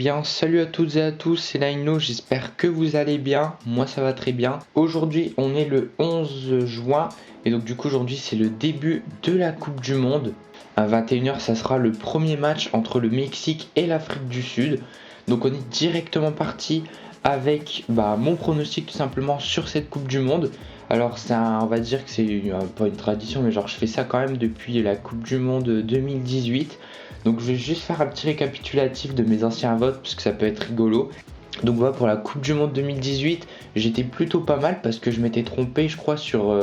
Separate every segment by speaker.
Speaker 1: bien, salut à toutes et à tous, c'est Laino, j'espère que vous allez bien, moi ça va très bien. Aujourd'hui on est le 11 juin et donc du coup aujourd'hui c'est le début de la Coupe du Monde. À 21h ça sera le premier match entre le Mexique et l'Afrique du Sud. Donc on est directement parti avec mon pronostic tout simplement sur cette Coupe du Monde. Alors on va dire que c'est pas une tradition mais genre je fais ça quand même depuis la Coupe du Monde 2018. Donc je vais juste faire un petit récapitulatif de mes anciens votes parce que ça peut être rigolo. Donc voilà, pour la Coupe du Monde 2018, j'étais plutôt pas mal parce que je m'étais trompé je crois sur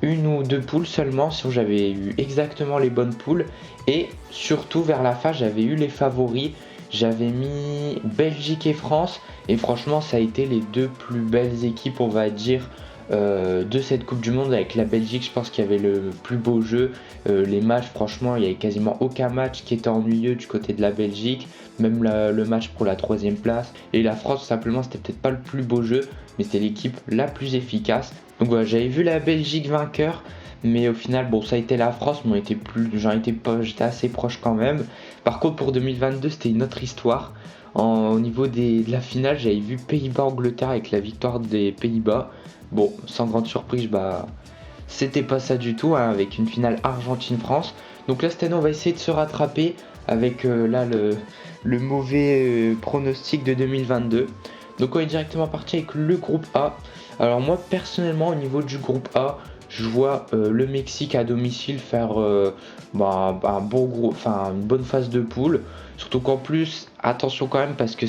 Speaker 1: une ou deux poules seulement, sinon j'avais eu exactement les bonnes poules. Et surtout vers la fin j'avais eu les favoris, j'avais mis Belgique et France et franchement ça a été les deux plus belles équipes on va dire de cette Coupe du Monde. Avec la Belgique je pense qu'il y avait le plus beau jeu, les matchs franchement il n'y avait quasiment aucun match qui était ennuyeux du côté de la Belgique, même le match pour la 3ème place. Et la France simplement c'était peut-être pas le plus beau jeu mais c'était l'équipe la plus efficace. Donc voilà, j'avais vu la Belgique vainqueur mais au final bon ça a été la France mais j'étais assez proche quand même. Par contre pour 2022 c'était une autre histoire. Au niveau de la finale j'avais vu Pays-Bas-Angleterre avec la victoire des Pays-Bas. Bon, sans grande surprise, c'était pas ça du tout, hein, avec une finale Argentine-France. Donc là, cette année, on va essayer de se rattraper avec le mauvais pronostic de 2022. Donc on est directement parti avec le groupe A. Alors moi, personnellement, au niveau du groupe A, je vois le Mexique à domicile faire un bon gros, une bonne phase de poule. Surtout qu'en plus, attention quand même parce que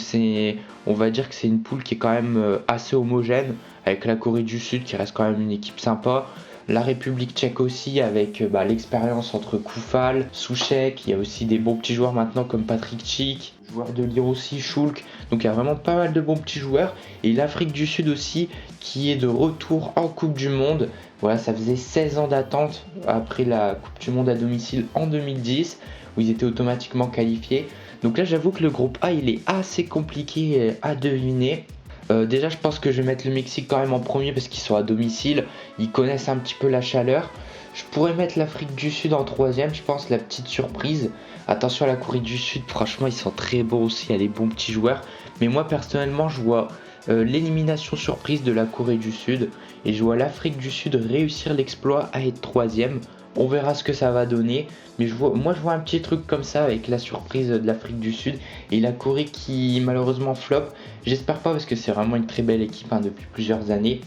Speaker 1: on va dire que c'est une poule qui est quand même assez homogène avec la Corée du Sud qui reste quand même une équipe sympa. La République tchèque aussi avec l'expérience entre Koufal, Souček, il y a aussi des bons petits joueurs maintenant comme Patrick Schick, joueur de Lille aussi, Schulk, donc il y a vraiment pas mal de bons petits joueurs. Et l'Afrique du Sud aussi qui est de retour en Coupe du Monde. Voilà, ça faisait 16 ans d'attente après la Coupe du Monde à domicile en 2010 où ils étaient automatiquement qualifiés. Donc là j'avoue que le groupe A il est assez compliqué à deviner. Déjà je pense que je vais mettre le Mexique quand même en premier parce qu'ils sont à domicile, ils connaissent un petit peu la chaleur. Je pourrais mettre l'Afrique du Sud en troisième, je pense, la petite surprise. Attention à la Corée du Sud, franchement ils sont très bons aussi, il y a des bons petits joueurs. Mais moi personnellement je vois l'élimination surprise de la Corée du Sud et je vois l'Afrique du Sud réussir l'exploit à être troisième. On verra ce que ça va donner, mais je vois un petit truc comme ça avec la surprise de l'Afrique du Sud et la Corée qui malheureusement flop. J'espère pas parce que c'est vraiment une très belle équipe depuis plusieurs années.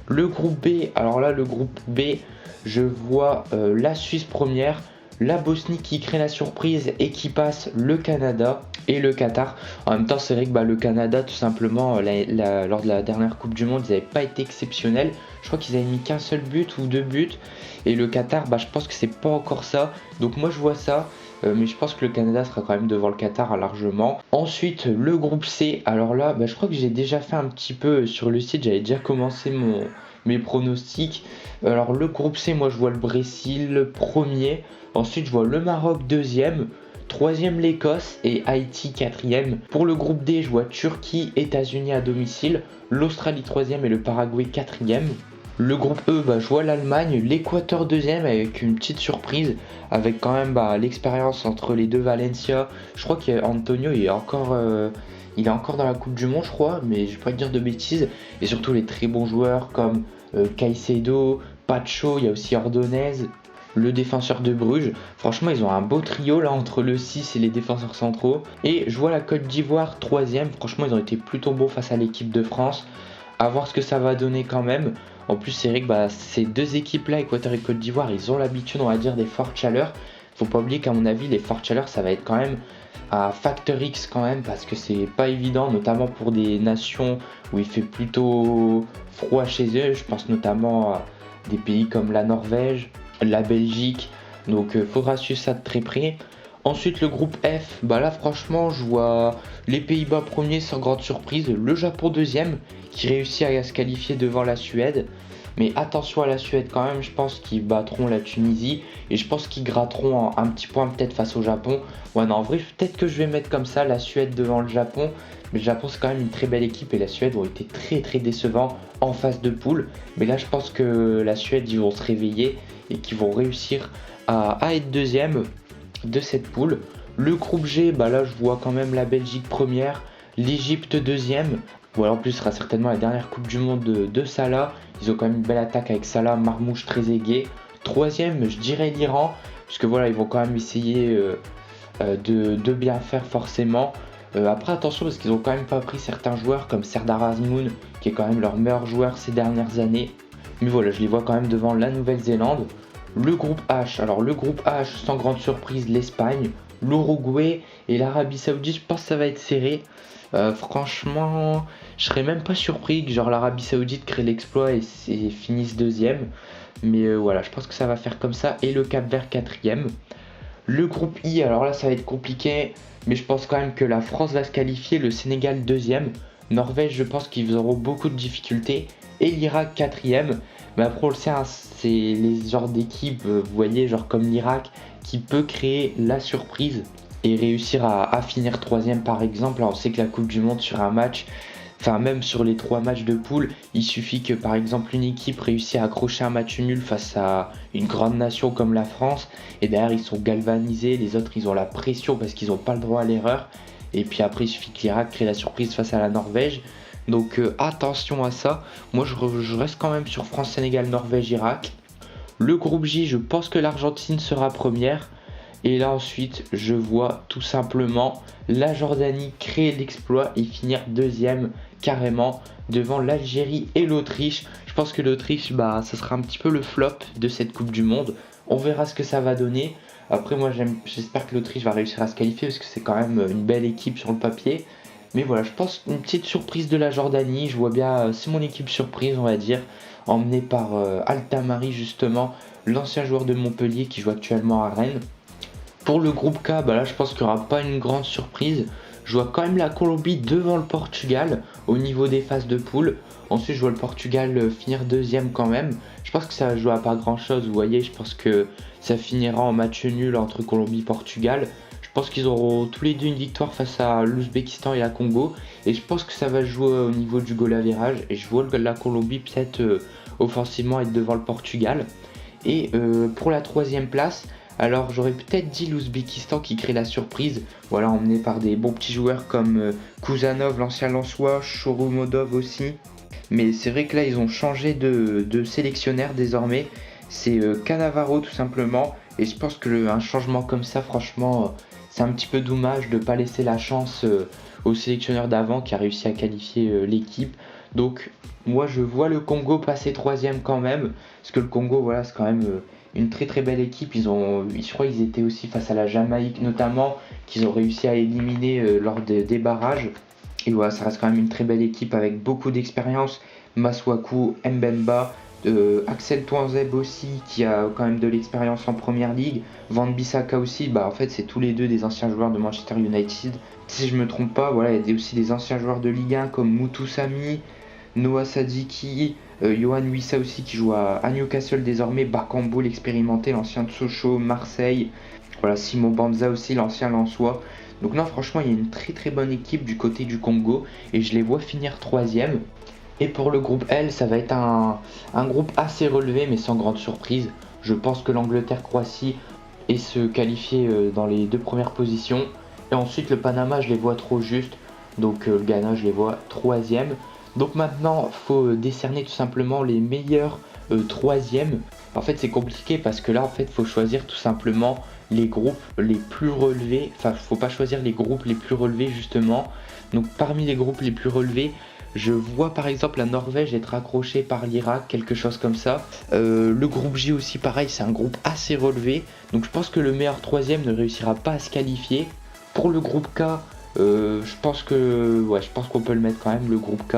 Speaker 1: Le groupe B, alors là le groupe B, je vois la Suisse première, la Bosnie qui crée la surprise et qui passe le Canada et le Qatar. En même temps c'est vrai que le Canada tout simplement lors de la dernière Coupe du Monde ils n'avaient pas été exceptionnels. Je crois qu'ils avaient mis qu'un seul but ou deux buts. Et le Qatar je pense que c'est pas encore ça. Donc moi je vois ça. Mais je pense que le Canada sera quand même devant le Qatar largement. Ensuite le groupe C. Alors là je crois que j'ai déjà fait un petit peu sur le site. J'avais déjà commencé mes pronostics. Alors le groupe C, moi je vois le Brésil premier. Ensuite je vois le Maroc deuxième. Troisième l'Écosse et Haïti quatrième. Pour le groupe D, je vois Turquie, États-Unis à domicile, l'Australie troisième et le Paraguay quatrième. Le groupe E, je vois l'Allemagne, l'Équateur deuxième avec une petite surprise, avec quand même l'expérience entre les deux Valencia. Je crois qu'Antonio il est encore dans la Coupe du Monde je crois, mais je vais pas dire de bêtises. Et surtout les très bons joueurs comme Caicedo, Pacho, il y a aussi Ordonez, le défenseur de Bruges. Franchement ils ont un beau trio là entre le 6 et les défenseurs centraux. Et je vois la Côte d'Ivoire troisième, franchement ils ont été plutôt beaux face à l'équipe de France. À voir ce que ça va donner quand même. En plus c'est vrai que ces deux équipes là, Équateur et Côte d'Ivoire, ils ont l'habitude on va dire des fortes chaleurs. Faut pas oublier qu'à mon avis les fortes chaleurs ça va être quand même à facteur X quand même parce que c'est pas évident, notamment pour des nations où il fait plutôt froid chez eux. Je pense notamment à des pays comme la Norvège, la Belgique, donc faudra suivre ça de très près. Ensuite le groupe F, là franchement je vois les Pays-Bas premiers sans grande surprise, le Japon deuxième qui réussit à se qualifier devant la Suède. Mais attention à la Suède quand même, je pense qu'ils battront la Tunisie et je pense qu'ils gratteront un petit point peut-être face au Japon. Ouais non en vrai peut-être que je vais mettre comme ça la Suède devant le Japon. Mais le Japon c'est quand même une très belle équipe et la Suède ont été très très décevants en phase de poule. Mais là je pense que la Suède ils vont se réveiller et qu'ils vont réussir à être deuxième de cette poule. Le groupe G, là je vois quand même la Belgique première, L'Égypte deuxième. Voilà, en plus ce sera certainement la dernière Coupe du Monde de Salah. Ils ont quand même une belle attaque avec Salah, Marmouche, Trezeguet. Troisième, je dirais l'Iran, puisque voilà, ils vont quand même essayer de bien faire forcément. Après attention parce qu'ils ont quand même pas pris certains joueurs comme Serdar Azmoun qui est quand même leur meilleur joueur ces dernières années. Mais voilà, je les vois quand même devant la Nouvelle-Zélande. Le groupe H, alors le groupe H sans grande surprise l'Espagne, l'Uruguay et l'Arabie Saoudite. Je pense que ça va être serré. Franchement, je serais même pas surpris que genre l'Arabie Saoudite crée l'exploit et finisse deuxième. Mais voilà, je pense que ça va faire comme ça. Et le Cap-Vert quatrième. Le groupe I, alors là ça va être compliqué, mais je pense quand même que la France va se qualifier, le Sénégal deuxième, Norvège je pense qu'ils auront beaucoup de difficultés, et l'Irak quatrième. Mais après on le sait, hein, c'est les genres d'équipes, vous voyez, genre comme l'Irak, qui peut créer la surprise et réussir à finir troisième par exemple. Alors, on sait que la Coupe du Monde sur un match, enfin même sur les 3 matchs de poule, il suffit que par exemple une équipe réussisse à accrocher un match nul face à une grande nation comme la France, et derrière ils sont galvanisés, les autres ils ont la pression parce qu'ils n'ont pas le droit à l'erreur, et puis après il suffit que l'Irak crée la surprise face à la Norvège. Donc attention à ça. Moi je reste quand même sur France, Sénégal, Norvège, Irak. Le groupe J, je pense que l'Argentine sera première. Et là ensuite, je vois tout simplement la Jordanie créer l'exploit et finir deuxième carrément devant l'Algérie et l'Autriche. Je pense que l'Autriche, bah, ça sera un petit peu le flop de cette Coupe du Monde. On verra ce que ça va donner. Après, moi, j'espère que l'Autriche va réussir à se qualifier parce que c'est quand même une belle équipe sur le papier. Mais voilà, je pense une petite surprise de la Jordanie. Je vois bien, c'est mon équipe surprise, on va dire, emmenée par Altamari justement, l'ancien joueur de Montpellier qui joue actuellement à Rennes. Pour le groupe K, bah là je pense qu'il n'y aura pas une grande surprise. Je vois quand même la Colombie devant le Portugal au niveau des phases de poule. Ensuite je vois le Portugal finir deuxième quand même. Je pense que ça va jouer à pas grand chose, vous voyez. Je pense que ça finira en match nul entre Colombie et Portugal. Je pense qu'ils auront tous les deux une victoire face à l'Ouzbékistan et la Congo. Et je pense que ça va jouer au niveau du goal average. Et je vois la Colombie peut-être offensivement être devant le Portugal. Et pour la troisième place, alors j'aurais peut-être dit l'Ouzbékistan qui crée la surprise, voilà, emmené par des bons petits joueurs comme Kouzanov, l'ancien Lensois, Shoromodov aussi. Mais c'est vrai que là ils ont changé de sélectionnaire désormais, c'est Cannavaro tout simplement. Et je pense que un changement comme ça, franchement, c'est un petit peu dommage de ne pas laisser la chance au sélectionneur d'avant qui a réussi à qualifier l'équipe. Donc moi je vois le Congo passer troisième quand même, parce que le Congo, voilà, c'est quand même une très très belle équipe. Je crois qu'ils étaient aussi face à la Jamaïque notamment, qu'ils ont réussi à éliminer lors des barrages. Et voilà, ça reste quand même une très belle équipe avec beaucoup d'expérience. Masuaku, Mbemba, Axel Touanzeb aussi qui a quand même de l'expérience en première ligue. Van Bissaka aussi, bah en fait c'est tous les deux des anciens joueurs de Manchester United. Si je me trompe pas, voilà, il y a aussi des anciens joueurs de Ligue 1 comme Moutou Sami, Noah Sadiki, Johan Wissa aussi qui joue à Newcastle désormais, Bakambu l'expérimenté, l'ancien de Sochaux, Marseille, voilà, Simon Banza aussi, l'ancien Lensois. Donc non, franchement, il y a une très très bonne équipe du côté du Congo et je les vois finir troisième. Et pour le groupe L, ça va être un groupe assez relevé mais sans grande surprise. Je pense que l'Angleterre-Croatie est se qualifier dans les 2 premières positions. Et ensuite le Panama, je les vois trop juste. Donc le Ghana, je les vois troisième. Donc maintenant, il faut décerner tout simplement les meilleurs troisièmes. En fait, c'est compliqué parce que là, en fait, il faut choisir tout simplement les groupes les plus relevés. Enfin, il ne faut pas choisir les groupes les plus relevés justement. Donc parmi les groupes les plus relevés, je vois par exemple la Norvège être accrochée par l'Irak, quelque chose comme ça. Le groupe J aussi, pareil, c'est un groupe assez relevé. Donc je pense que le meilleur troisième ne réussira pas à se qualifier. Pour le groupe K, je pense qu'on peut le mettre quand même, le groupe K.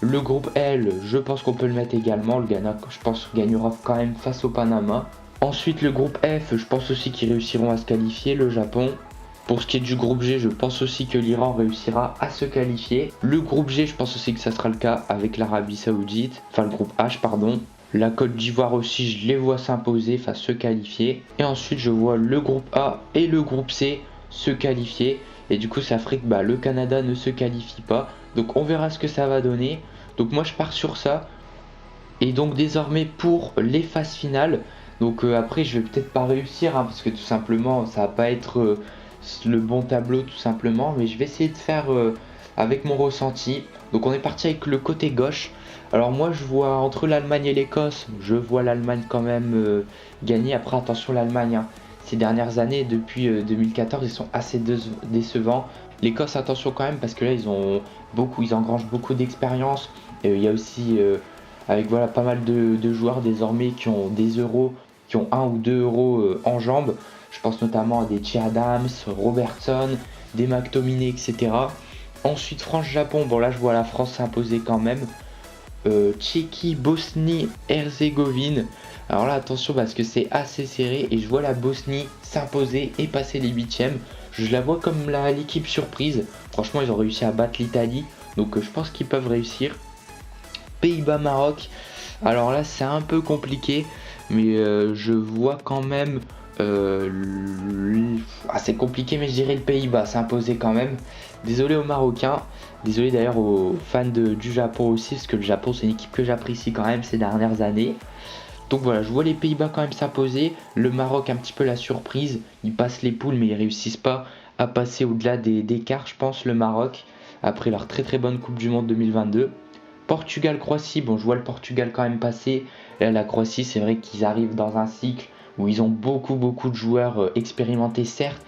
Speaker 1: Le groupe L, je pense qu'on peut le mettre également. Le Ghana, je pense, gagnera quand même face au Panama. Ensuite, le groupe F, je pense aussi qu'ils réussiront à se qualifier, le Japon. Pour ce qui est du groupe G, je pense aussi que l'Iran réussira à se qualifier. Le groupe G, je pense aussi que ça sera le cas avec l'Arabie Saoudite. Enfin, le groupe H, pardon. La Côte d'Ivoire aussi, je les vois s'imposer, enfin se qualifier. Et ensuite, je vois le groupe A et le groupe C se qualifier. Et du coup, ça ferait que le Canada ne se qualifie pas. Donc, on verra ce que ça va donner. Donc, moi, je pars sur ça. Et donc, désormais, pour les phases finales. Donc, après, je vais peut-être pas réussir. Parce que tout simplement, ça va pas être le bon tableau, tout simplement. Mais je vais essayer de faire avec mon ressenti. Donc on est parti avec le côté gauche. Alors moi je vois entre l'Allemagne et l'Écosse, je vois l'Allemagne quand même gagner. Après attention l'Allemagne, hein, ces dernières années, depuis 2014, ils sont assez décevants. L'Écosse attention quand même parce que là ils engrangent beaucoup d'expérience. Il y a aussi avec voilà pas mal de joueurs désormais qui ont des euros, qui ont 1 ou 2 euros en jambes. Je pense notamment à des Che Adams, Robertson, des McTominay, etc. Ensuite France-Japon, bon là je vois la France s'imposer quand même. Tchéquie, Bosnie, Herzégovine. Alors là attention parce que c'est assez serré et je vois la Bosnie s'imposer et passer les huitièmes. Je la vois comme l'équipe surprise. Franchement ils ont réussi à battre l'Italie, donc je pense qu'ils peuvent réussir. Pays-Bas, Maroc. Alors là c'est un peu compliqué, mais je vois quand même c'est compliqué, mais je dirais le Pays-Bas s'imposer quand même. Désolé aux Marocains, désolé d'ailleurs aux fans du Japon aussi, parce que le Japon c'est une équipe que j'apprécie quand même ces dernières années. Donc voilà, je vois les Pays-Bas quand même s'imposer. Le Maroc un petit peu la surprise, ils passent les poules mais ils réussissent pas à passer au-delà des quarts, je pense, le Maroc, après leur très très bonne Coupe du Monde 2022. Portugal-Croatie, bon je vois le Portugal quand même passer. Là, la Croatie c'est vrai qu'ils arrivent dans un cycle où ils ont beaucoup de joueurs expérimentés certes,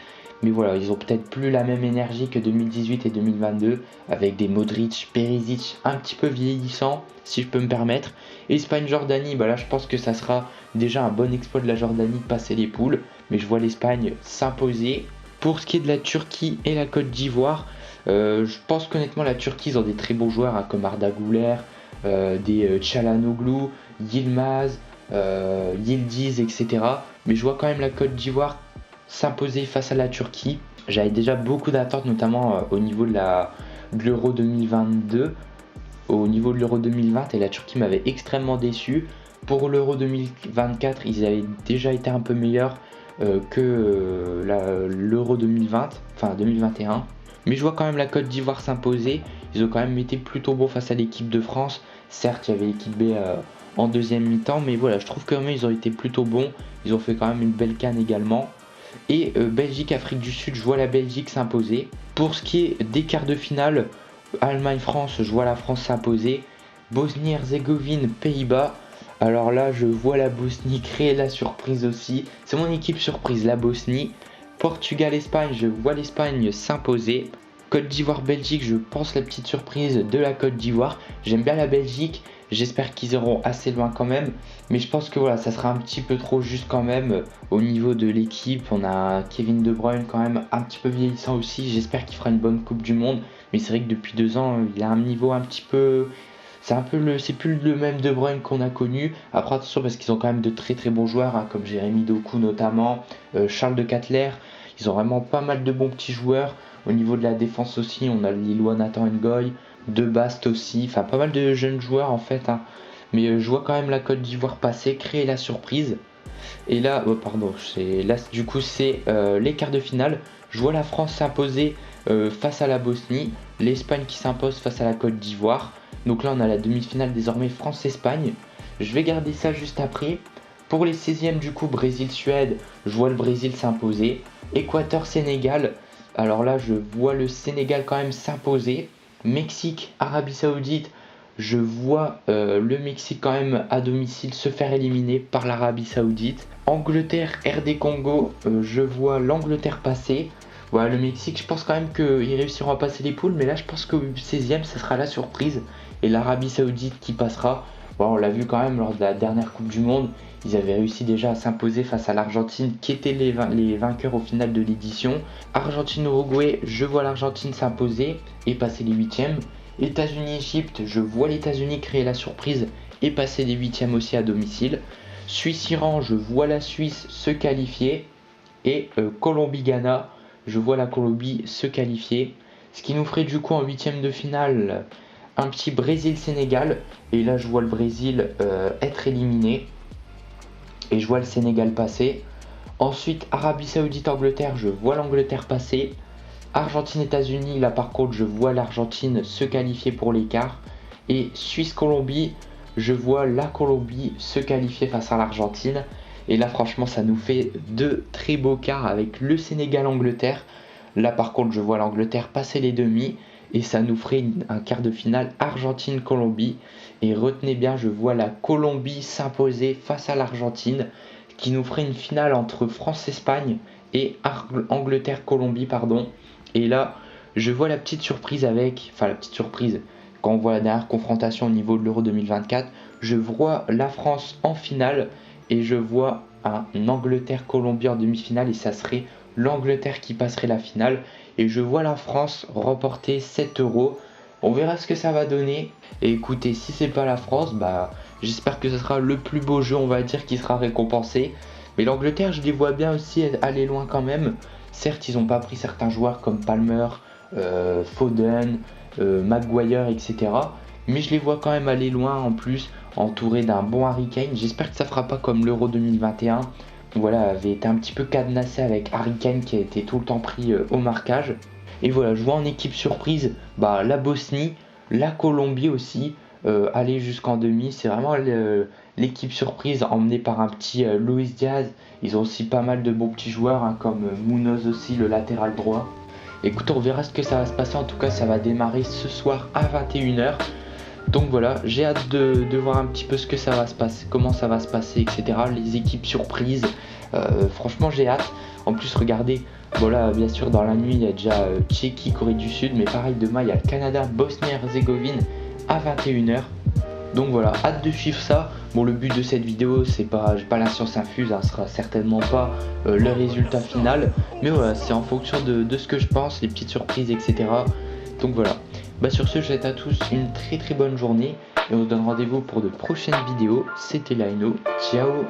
Speaker 1: mais voilà, ils ont peut-être plus la même énergie que 2018 et 2022, avec des Modric, Perisic un petit peu vieillissants, si je peux me permettre. Espagne-Jordanie, bah là je pense que ça sera déjà un bon exploit de la Jordanie de passer les poules, mais je vois l'Espagne s'imposer. Pour ce qui est de la Turquie et la Côte d'Ivoire, je pense qu'honnêtement la Turquie ils ont des très beaux joueurs hein, comme Arda Güler, des Çalhanoğlu, Yilmaz, Yildiz, etc. Mais je vois quand même la Côte d'Ivoire s'imposer face à la Turquie. J'avais déjà beaucoup d'attentes, notamment au niveau de l'Euro 2022, au niveau de l'Euro 2020, et la Turquie m'avait extrêmement déçu. Pour l'Euro 2024, ils avaient déjà été un peu meilleurs que l'Euro 2020, enfin 2021. Mais je vois quand même la Côte d'Ivoire s'imposer. Ils ont quand même été plutôt bons face à l'équipe de France. Certes, il y avait l'équipe B en deuxième mi-temps, mais voilà, je trouve quand même ils ont été plutôt bons. Ils ont fait quand même une belle CAN également. Et Belgique-Afrique du Sud, je vois la Belgique s'imposer. Pour ce qui est des quarts de finale, Allemagne-France, je vois la France s'imposer. Bosnie-Herzégovine, Pays-Bas. Alors là, je vois la Bosnie créer la surprise aussi. C'est mon équipe surprise, la Bosnie. Portugal-Espagne, je vois l'Espagne s'imposer. Côte d'Ivoire-Belgique, je pense la petite surprise de la Côte d'Ivoire. J'aime bien la Belgique, j'espère qu'ils iront assez loin quand même. Mais je pense que voilà, ça sera un petit peu trop juste quand même au niveau de l'équipe. On a Kevin De Bruyne quand même un petit peu vieillissant aussi. J'espère qu'il fera une bonne Coupe du Monde. Mais c'est vrai que depuis 2 ans, il a un niveau un petit peu... C'est plus le même De Bruyne qu'on a connu. Après attention parce qu'ils ont quand même de très très bons joueurs hein, comme Jérémy Doku notamment, Charles de Catler. Ils ont vraiment pas mal de bons petits joueurs. Au niveau de la défense aussi, on a le Lillois Nathan Ngoy, De Bast aussi, enfin pas mal de jeunes joueurs en fait. Hein. Mais je vois quand même la Côte d'Ivoire passer, créer la surprise. Et là, du coup c'est les quarts de finale. Je vois la France s'imposer face à la Bosnie, l'Espagne qui s'impose face à la Côte d'Ivoire. Donc là on a la demi-finale désormais France-Espagne. Je vais garder ça juste après. Pour les 16e du coup Brésil-Suède, je vois le Brésil s'imposer. Équateur-Sénégal, alors là je vois le Sénégal quand même s'imposer. Mexique-Arabie Saoudite, je vois le Mexique quand même à domicile se faire éliminer par l'Arabie Saoudite. Angleterre-RD Congo, je vois l'Angleterre passer. Voilà, le Mexique, je pense quand même qu'ils réussiront à passer les poules, mais là je pense qu'au 16e, ce sera la surprise. Et l'Arabie Saoudite qui passera. Bon, on l'a vu quand même lors de la dernière Coupe du Monde, ils avaient réussi déjà à s'imposer face à l'Argentine, qui étaient les vainqueurs au final de l'édition. Argentine-Uruguay, je vois l'Argentine s'imposer et passer les huitièmes. États-Unis-Égypte, je vois les États-Unis créer la surprise et passer les huitièmes aussi à domicile. Suisse-Iran, je vois la Suisse se qualifier. Et Colombie-Ghana, je vois la Colombie se qualifier. Ce qui nous ferait du coup en huitième de finale un petit Brésil-Sénégal. Et là je vois le Brésil être éliminé. Et je vois le Sénégal passer. Ensuite Arabie Saoudite-Angleterre, je vois l'Angleterre passer. Argentine-États-Unis, là par contre je vois l'Argentine se qualifier pour l'écart. Et Suisse-Colombie, je vois la Colombie se qualifier face à l'Argentine. Et là franchement ça nous fait 2 très beaux quarts avec le Sénégal-Angleterre. Là par contre je vois l'Angleterre passer les demi et ça nous ferait un quart de finale Argentine-Colombie. Et retenez bien, je vois la Colombie s'imposer face à l'Argentine, qui nous ferait une finale entre France-Espagne et Angleterre-Colombie, pardon. Et là, je vois la petite surprise quand on voit la dernière confrontation au niveau de l'Euro 2024, je vois la France en finale et je vois un Angleterre-Colombie en demi-finale et ça serait l'Angleterre qui passerait la finale. Et je vois la France remporter 7 euros. On verra ce que ça va donner. Et écoutez, si c'est pas la France, j'espère que ce sera le plus beau jeu, on va dire, qui sera récompensé. Mais l'Angleterre, je les vois bien aussi aller loin quand même. Certes, ils n'ont pas pris certains joueurs comme Palmer, Foden, Maguire, etc. Mais je les vois quand même aller loin en plus, entourés d'un bon Harry Kane. J'espère que ça fera pas comme l'Euro 2021. Voilà, avait été un petit peu cadenassé avec Harry Kane qui a été tout le temps pris au marquage. Et voilà, je vois en équipe surprise la Bosnie, la Colombie aussi, aller jusqu'en demi. C'est vraiment l'équipe surprise emmenée par un petit Luis Diaz. Ils ont aussi pas mal de bons petits joueurs, comme Munoz aussi, le latéral droit. Écoute, on verra ce que ça va se passer. En tout cas, ça va démarrer ce soir à 21h. Donc voilà, j'ai hâte de voir un petit peu ce que ça va se passer, comment ça va se passer, etc. Les équipes surprises, franchement j'ai hâte. En plus regardez, voilà, bien sûr dans la nuit il y a déjà Tchéquie, Corée du Sud, mais pareil demain il y a le Canada, Bosnie-Herzégovine à 21h. Donc voilà, hâte de suivre ça. Bon, le but de cette vidéo, c'est pas la science infuse, ce sera certainement pas le résultat final, mais voilà, c'est en fonction de ce que je pense, les petites surprises, etc. Donc voilà. Sur ce, je vous souhaite à tous une très très bonne journée et on se donne rendez-vous pour de prochaines vidéos. C'était Laino, ciao.